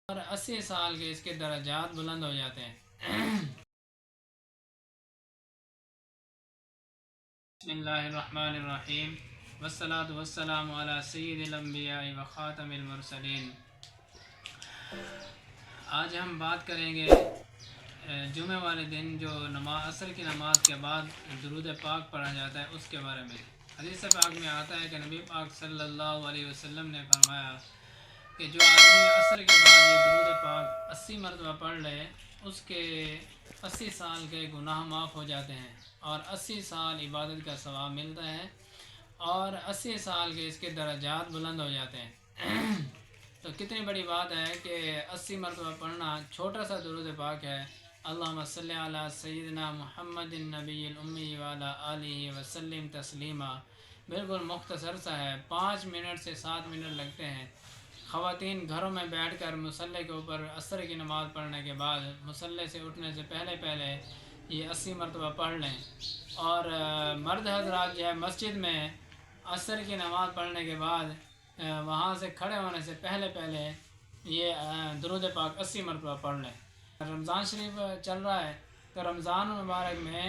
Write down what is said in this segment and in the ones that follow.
اور 80 سال کے اس کے درجات بلند ہو جاتے ہیں۔ بسم اللہ الرحمن الرحیم، والصلاة والسلام علی سید الانبیاء و خاتم المرسلین۔ آج ہم بات کریں گے جمعہ والے دن جو عصر کی نماز کے بعد درود پاک پڑھا جاتا ہے اس کے بارے میں۔ حدیث پاک میں آتا ہے کہ نبی پاک صلی اللہ علیہ وسلم نے فرمایا کہ جو آدمی عصر کے بعد یہ درود پاک 80 مرتبہ پڑھ لے اس کے 80 سال کے گناہ معاف ہو جاتے ہیں اور 80 سال عبادت کا ثواب ملتا ہے اور 80 سال کے اس کے درجات بلند ہو جاتے ہیں۔ تو کتنی بڑی بات ہے کہ 80 مرتبہ پڑھنا چھوٹا سا درود پاک ہے۔ اللہم صلی علی سیدنا محمد النبی الامی وعلی آلہ وسلم تسلیما، بالکل مختصر سا ہے، 5 منٹ سے 7 منٹ لگتے ہیں۔ خواتین گھروں میں بیٹھ کر مصلی کے اوپر عصر کی نماز پڑھنے کے بعد مصلی سے اٹھنے سے پہلے یہ 80 مرتبہ پڑھ لیں، اور مرد حضرات جو ہے مسجد میں عصر کی نماز پڑھنے کے بعد وہاں سے کھڑے ہونے سے پہلے یہ درود پاک 80 مرتبہ پڑھ لیں۔ رمضان شریف چل رہا ہے تو رمضان مبارک میں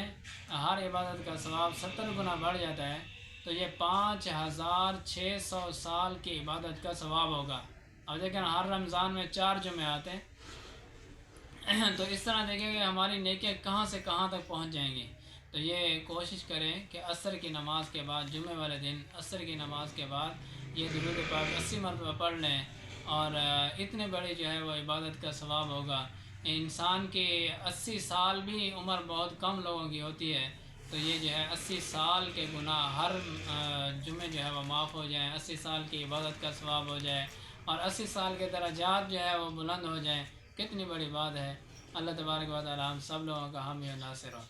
ہر عبادت کا ثواب 70 گنا بڑھ جاتا ہے، تو یہ 5600 سال کی عبادت کا ثواب ہوگا۔ اب دیکھیں ہر رمضان میں 4 جمعے آتے ہیں، تو اس طرح دیکھیں کہ ہماری نیکیاں کہاں سے کہاں تک پہنچ جائیں گی۔ تو یہ کوشش کریں کہ عصر کی نماز کے بعد جمعے والے دن عصر کی نماز کے بعد یہ درود پاک 80 مرتبہ پڑھ لیں، اور اتنے بڑی جو ہے وہ عبادت کا ثواب ہوگا۔ انسان کی 80 سال بھی عمر بہت کم لوگوں کی ہوتی ہے، تو یہ جو ہے 80 سال کے گناہ ہر جمعے جو ہے وہ معاف ہو جائیں، 80 سال کی عبادت کا ثواب ہو جائے اور 80 سال کے درجات جو ہے وہ بلند ہو جائیں۔ کتنی بڑی بات ہے۔ اللہ تبارک و تعالی ہم سب لوگوں کا حامی و ناصر ہو۔